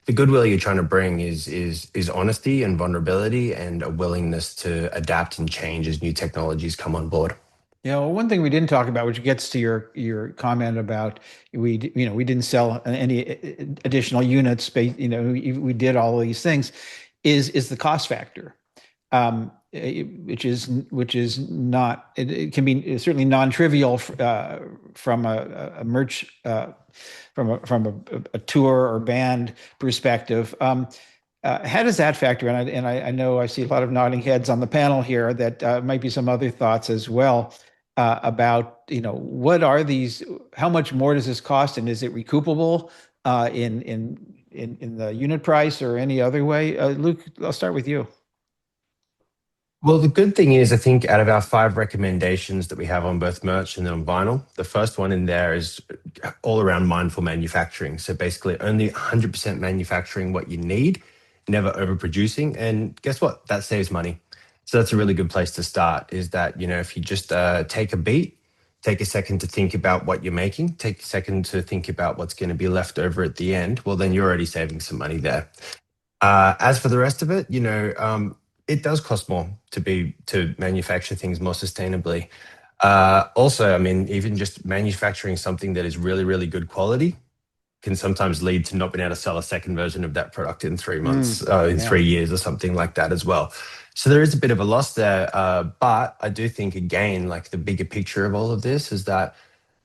The goodwill you're trying to bring is honesty and vulnerability and a willingness to adapt and change as new technologies come on board. Yeah, well, one thing we didn't talk about, which gets to your comment about we didn't sell any additional units, we did all of these things, is the cost factor, which is not, it can be certainly non-trivial from a merch from a tour or band perspective. How does that factor in? And I know I see a lot of nodding heads on the panel here that might be some other thoughts as well about, what are these, how much more does this cost, and is it recoupable in the unit price or any other way? Luke, I'll start with you. Well, the good thing is, I think out of our 5 recommendations that we have on both merch and on vinyl, the first one in there is all around mindful manufacturing. So basically, only 100% manufacturing what you need, never overproducing. And guess what? That saves money. So that's a really good place to start. Is that, if you just take a beat, take a second to think about what you're making, take a second to think about what's going to be left over at the end, well, then you're already saving some money there. As for the rest of it, it does cost more to manufacture things more sustainably. Also, I mean, even just manufacturing something that is really, really good quality can sometimes lead to not being able to sell a second version of that product in 3 months, in Yeah. 3 years or something like that as well. So there is a bit of a loss there. But I do think, again, like the bigger picture of all of this is that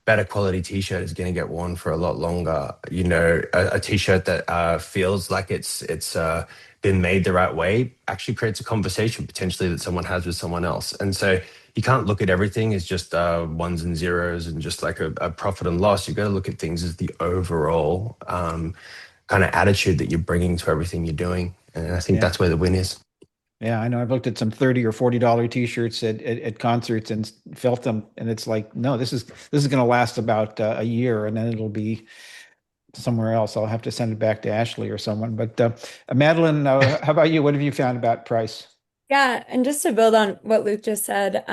better quality t-shirt is going to get worn for a lot longer. A t-shirt that feels like it's been made the right way actually creates a conversation potentially that someone has with someone else. And so you can't look at everything as just ones and zeros and just like a profit and loss. You've got to look at things as the overall kind of attitude that you're bringing to everything you're doing. And I think Yeah. that's where the win is. Yeah, I know. I've looked at some $30 or $40 t-shirts at concerts and felt them, and it's like, no, this is going to last about a year, and then it'll be somewhere else. I'll have to send it back to Ashley or someone. But Madeline, how about you? What have you found about price? Yeah, and just to build on what Luke just said,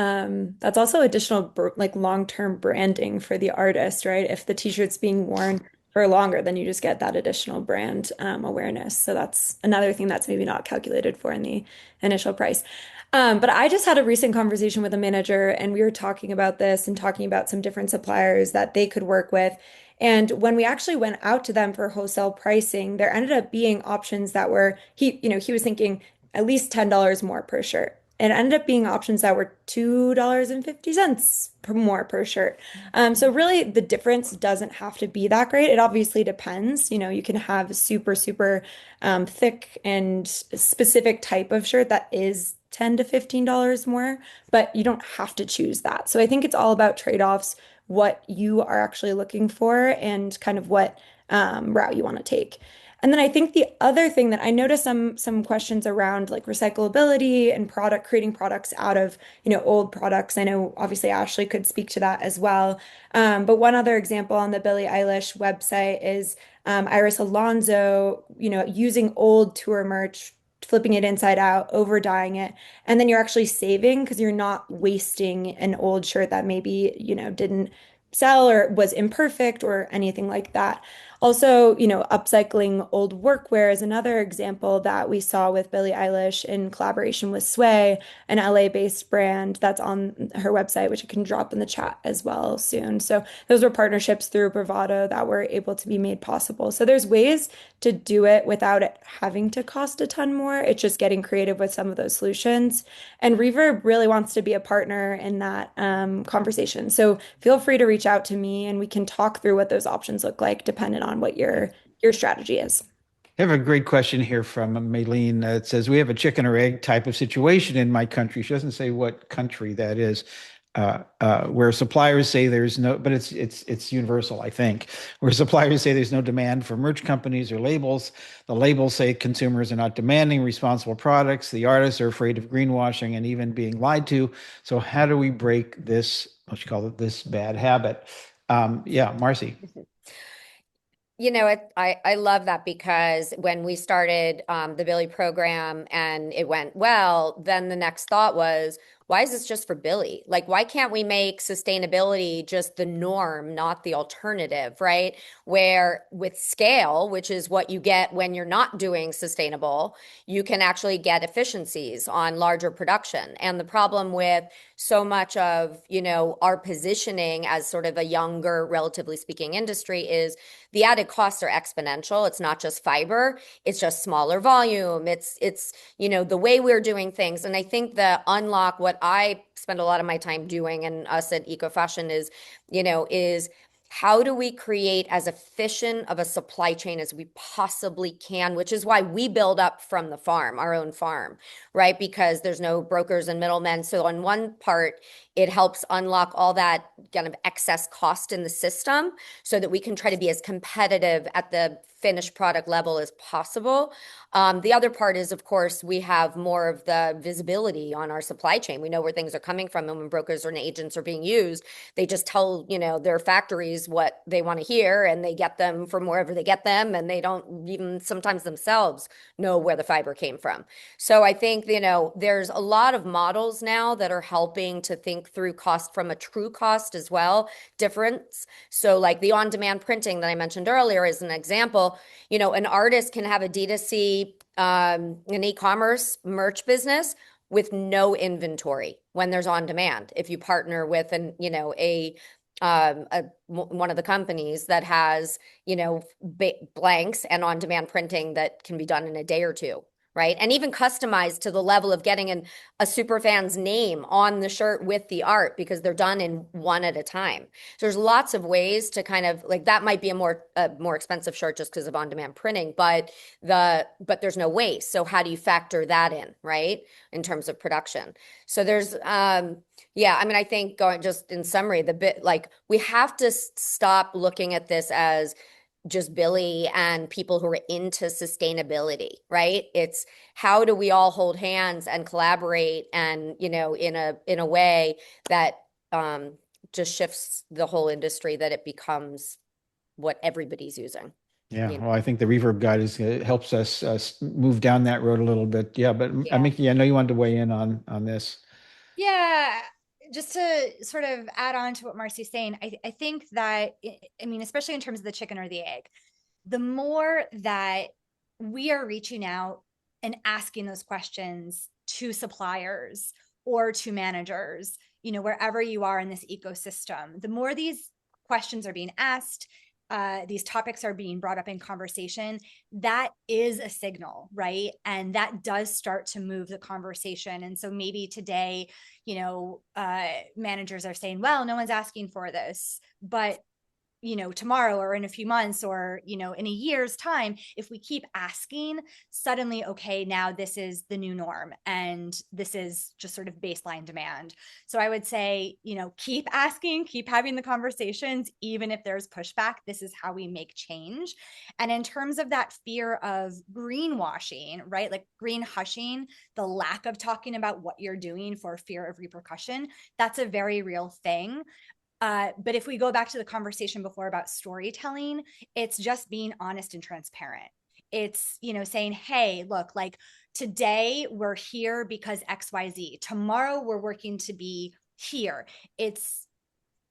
that's also additional like long-term branding for the artist, right? If the t-shirt's being worn for longer, then you just get that additional brand awareness. So that's another thing that's maybe not calculated for in the initial price. But I just had a recent conversation with a manager, and we were talking about this and talking about some different suppliers that they could work with. And when we actually went out to them for wholesale pricing, there ended up being options that were he was thinking at least $10 more per shirt. It ended up being options that were $2.50 more per shirt. So really the difference doesn't have to be that great. It obviously depends. You can have super, super thick and specific type of shirt that is $10 to $15 more, but you don't have to choose that. So I think it's all about trade-offs, what you are actually looking for and kind of what route you want to take. And then I think the other thing that I noticed some questions around like recyclability and creating products out of, old products. I know obviously Ashley could speak to that as well. But one other example on the Billie Eilish website is Iris Alonso, using old tour merch, flipping it inside out, over dyeing it, and then you're actually saving because you're not wasting an old shirt that maybe, didn't sell or was imperfect or anything like that. Also, upcycling old workwear is another example that we saw with Billie Eilish in collaboration with Sway, an LA-based brand that's on her website, which I can drop in the chat as well soon. So those were partnerships through Bravado that were able to be made possible. So there's ways to do it without it having to cost a ton more. It's just getting creative with some of those solutions. And Reverb really wants to be a partner in that conversation. So feel free to reach out to me and we can talk through what those options look like depending on what your strategy is. I have a great question here from Maylene. It says, we have a chicken or egg type of situation in my country. She doesn't say what country that is, where suppliers say there's no, but it's universal, I think, where suppliers say there's no demand for merch companies or labels. The labels say consumers are not demanding responsible products. The artists are afraid of greenwashing and even being lied to. So how do we break this, what you call it, this bad habit? Yeah, Marcy. I love that because when we started the Billie program and it went well, then the next thought was, why is this just for Billie? Like, why can't we make sustainability just the norm, not the alternative, right? Where with scale, which is what you get when you're not doing sustainable, you can actually get efficiencies on larger production. And the problem with so much of, our positioning as sort of a younger, relatively speaking, industry is the added costs are exponential. It's not just fiber, it's just smaller volume. It's the way we're doing things. And I think the unlock, what I spend a lot of my time doing and us at EcoFashion is how do we create as efficient of a supply chain as we possibly can, which is why we build up from the farm, our own farm, right? Because there's no brokers and middlemen. So on one part, It helps unlock all that kind of excess cost in the system so that we can try to be as competitive at the finished product level as possible. The other part is, of course, we have more of the visibility on our supply chain. We know where things are coming from, and when brokers or agents are being used, they just tell, their factories what they want to hear, and they get them from wherever they get them, and they don't even sometimes themselves know where the fiber came from. So I think, there's a lot of models now that are helping to think through cost from a true cost as well, difference. So like the on-demand printing that I mentioned earlier is an example. An artist can have a D2C, an e-commerce merch business with no inventory when there's on demand. If you partner with one of the companies that has, blanks and on-demand printing that can be done in a day or two, right? And even customized to the level of getting a super fan's name on the shirt with the art, because they're done in one at a time. So there's lots of ways to kind of like, that might be a more expensive shirt just because of on-demand printing, but there's no waste. So how do you factor that in, right? In terms of production. So there's, I think going just in summary, we have to stop looking at this as just Billy and people who are into sustainability, right? It's how do we all hold hands and collaborate and, in a way that just shifts the whole industry, that it becomes what everybody's using. Yeah, well, I think the Reverb Guide helps us move down that road a little bit. Yeah, but Mickey, I know you wanted to weigh in on this. Yeah, just to sort of add on to what Marcy's saying, I think that, especially in terms of the chicken or the egg, the more that we are reaching out and asking those questions to suppliers or to managers, wherever you are in this ecosystem, the more these questions are being asked, these topics are being brought up in conversation, that is a signal, right? And that does start to move the conversation. And so maybe today, managers are saying, well, no one's asking for this, but tomorrow or in a few months or, in a year's time, if we keep asking, suddenly, okay, now this is the new norm and this is just sort of baseline demand. So I would say, keep asking, keep having the conversations, even if there's pushback. This is how we make change. And in terms of that fear of greenwashing, right? Like green hushing, the lack of talking about what you're doing for fear of repercussion, that's a very real thing. But if we go back to the conversation before about storytelling, it's just being honest and transparent. It's, saying, hey, look, like today we're here because XYZ. Tomorrow we're working to be here. It's,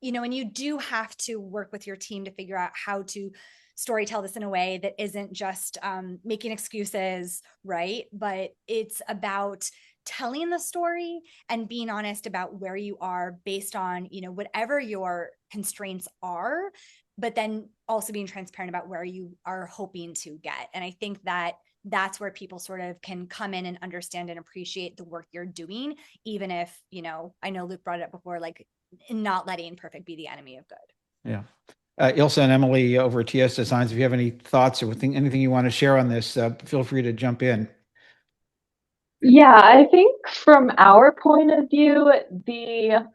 and you do have to work with your team to figure out how to storytell this in a way that isn't just making excuses, right? But it's about telling the story and being honest about where you are based on, whatever your constraints are, but then also being transparent about where you are hoping to get. And I think that that's where people sort of can come in and understand and appreciate the work you're doing, even if, I know Luke brought it up before, like not letting perfect be the enemy of good. Yeah. Ilse and Emily over at TS Designs, if you have any thoughts or anything you want to share on this, feel free to jump in. Yeah, I think from our point of view, the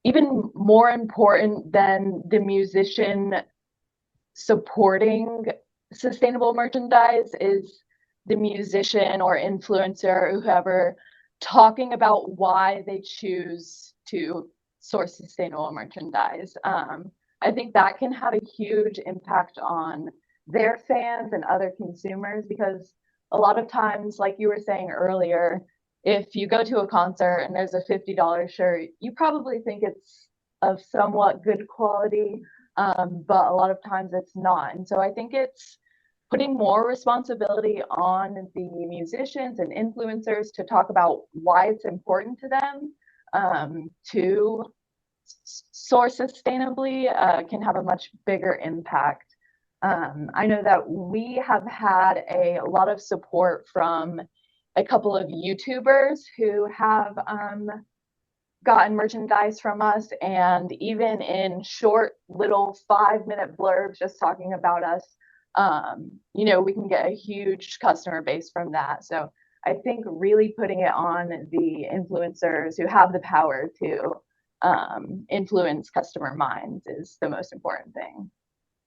even more important than the musician supporting sustainable merchandise is the musician or influencer or whoever talking about why they choose to source sustainable merchandise. I think that can have a huge impact on their fans and other consumers, because a lot of times, like you were saying earlier, if you go to a concert and there's a $50 shirt, you probably think it's of somewhat good quality, but a lot of times it's not. And so I think it's putting more responsibility on the musicians and influencers to talk about why it's important to them to source sustainably can have a much bigger impact. I know that we have had a lot of support from a couple of YouTubers who have gotten merchandise from us, and even in short little 5-minute blurbs just talking about us, we can get a huge customer base from that. So I think really putting it on the influencers who have the power to influence customer minds is the most important thing.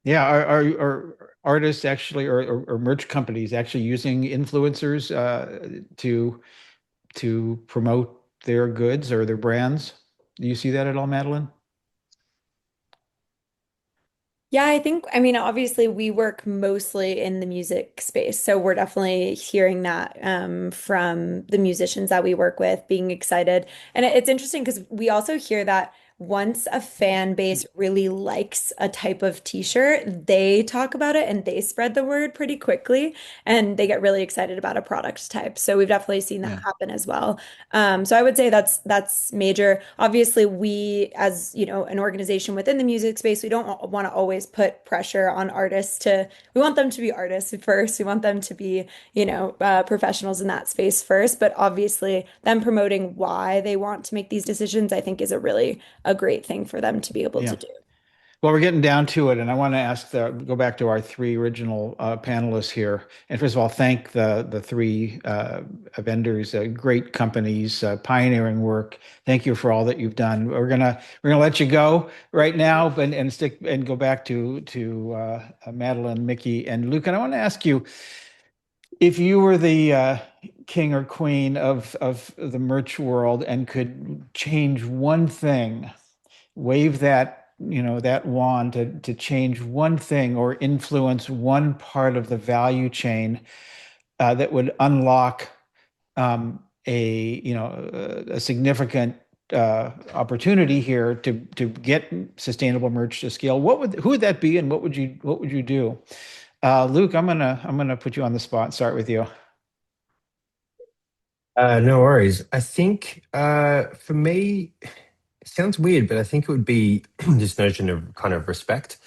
Yeah, are artists actually or merch companies actually using influencers to promote their goods or their brands? Do you see that at all, Madeline? Yeah, I mean, obviously we work mostly in the music space, so we're definitely hearing that from the musicians that we work with, being excited. And it's interesting because we also hear that once a fan base really likes a type of t-shirt, they talk about it and they spread the word pretty quickly, and they get really excited about a product type. So we've definitely seen that Yeah. happen as well. So I would say that's major. Obviously, we, as you know, an organization within the music space, we don't want to always put pressure on artists to. We want them to be artists first. We want them to be, professionals in that space first. But obviously, them promoting why they want to make these decisions, I think, is a great thing for them to be able Yeah. to do. Well, we're getting down to it, and I want to go back to our three original panelists here. And first of all, thank the three vendors, great companies, pioneering work. Thank you for all that you've done. We're gonna let you go right now, and stick and go back to Madeline, Mickey, and Luke. And I want to ask you, if you were the king or queen of the merch world and could change one thing, wave that wand to change one thing or influence one part of the value chain that would unlock a significant opportunity here to get sustainable merch to scale, who would that be, and what would you do? Luke, I'm gonna put you on the spot and start with you. No worries. I think for me, it sounds weird, but I think it would be this notion of kind of respect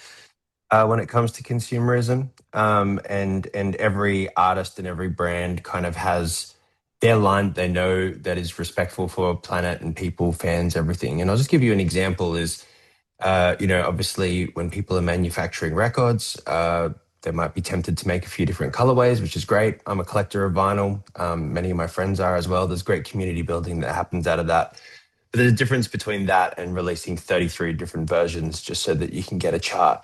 when it comes to consumerism. And every artist and every brand kind of has their line they know that is respectful for planet and people, fans, everything. And I'll just give you an example is, obviously when people are manufacturing records, they might be tempted to make a few different colorways, which is great. I'm a collector of vinyl. Many of my friends are as well. There's great community building that happens out of that. But there's a difference between that and releasing 33 different versions just so that you can get a chart.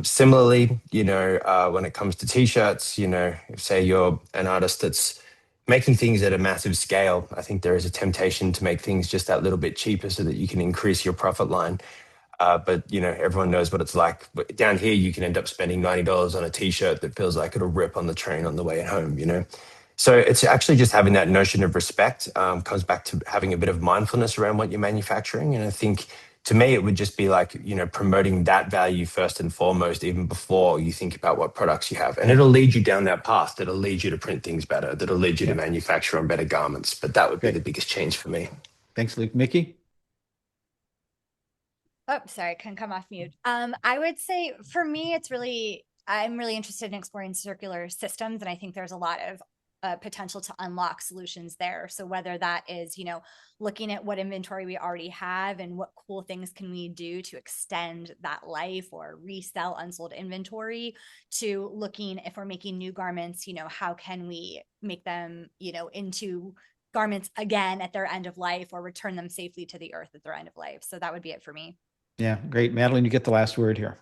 Similarly, when it comes to t-shirts, if say you're an artist that's making things at a massive scale, I think there is a temptation to make things just that little bit cheaper so that you can increase your profit line. But everyone knows what it's like. But down here, you can end up spending $90 on a t-shirt that feels like it'll rip on the train on the way home. So it's actually just having that notion of respect, comes back to having a bit of mindfulness around what you're manufacturing. And I think to me, it would just be like, promoting that value first and foremost, even before you think about what products you have. And it'll lead you down that path. That'll lead you to print things better. That'll lead you to manufacture on better garments. But that would be the biggest change for me. Thanks, Luke. Mickey? Oh, sorry, couldn't come off mute. I would say for me, I'm really interested in exploring circular systems, and I think there's a lot of potential to unlock solutions there. So whether that is, looking at what inventory we already have and what cool things can we do to extend that life or resell unsold inventory, to looking if we're making new garments, how can we make them, into garments again at their end of life, or return them safely to the earth at their end of life. So that would be it for me. Yeah, great. Madeline, you get the last word here.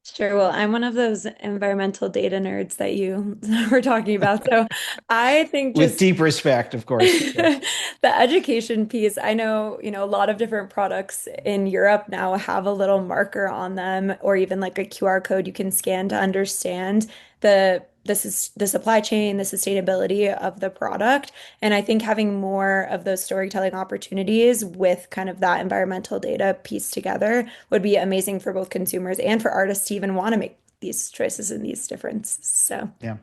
Sure. Well, I'm one of those environmental data nerds that you were talking about. So I think With deep respect, of course. the education piece, I know, a lot of different products in Europe now have a little marker on them, or even like a QR code you can scan to understand the supply chain, the sustainability of the product. And I think having more of those storytelling opportunities with kind of that environmental data pieced together would be amazing for both consumers and for artists to even want to make these choices and these differences. So yeah,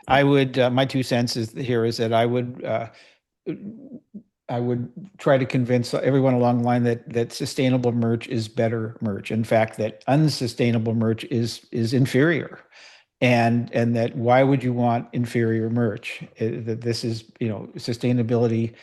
I would, my 2 cents is that I would try to convince everyone along the line that sustainable merch is better merch. In fact, that unsustainable merch is inferior. And that why would you want inferior merch? That this is, sustainability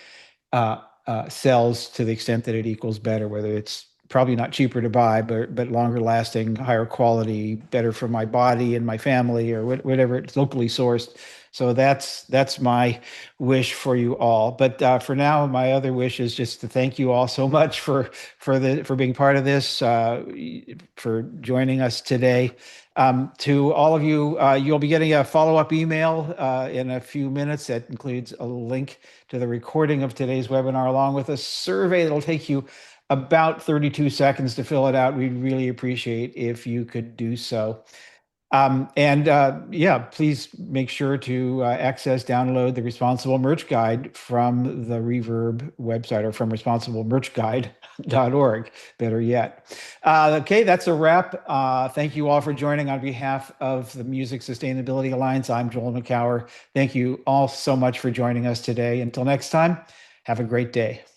sells to the extent that it equals better, whether it's probably not cheaper to buy, but longer lasting, higher quality, better for my body and my family, or whatever. It's locally sourced. So that's my wish for you all. But for now, my other wish is just to thank you all so much for being part of this, for joining us today. To all of you, you'll be getting a follow-up email in a few minutes that includes a link to the recording of today's webinar, along with a survey that'll take you about 32 seconds to fill it out. We'd really appreciate if you could do so. Yeah, please make sure to download the Responsible Merch Guide from the Reverb website, or from responsiblemerchguide.org, better yet. Okay, that's a wrap. Thank you all for joining. On behalf of the Music Sustainability Alliance, I'm Joel Makower. Thank you all so much for joining us today. Until next time, have a great day.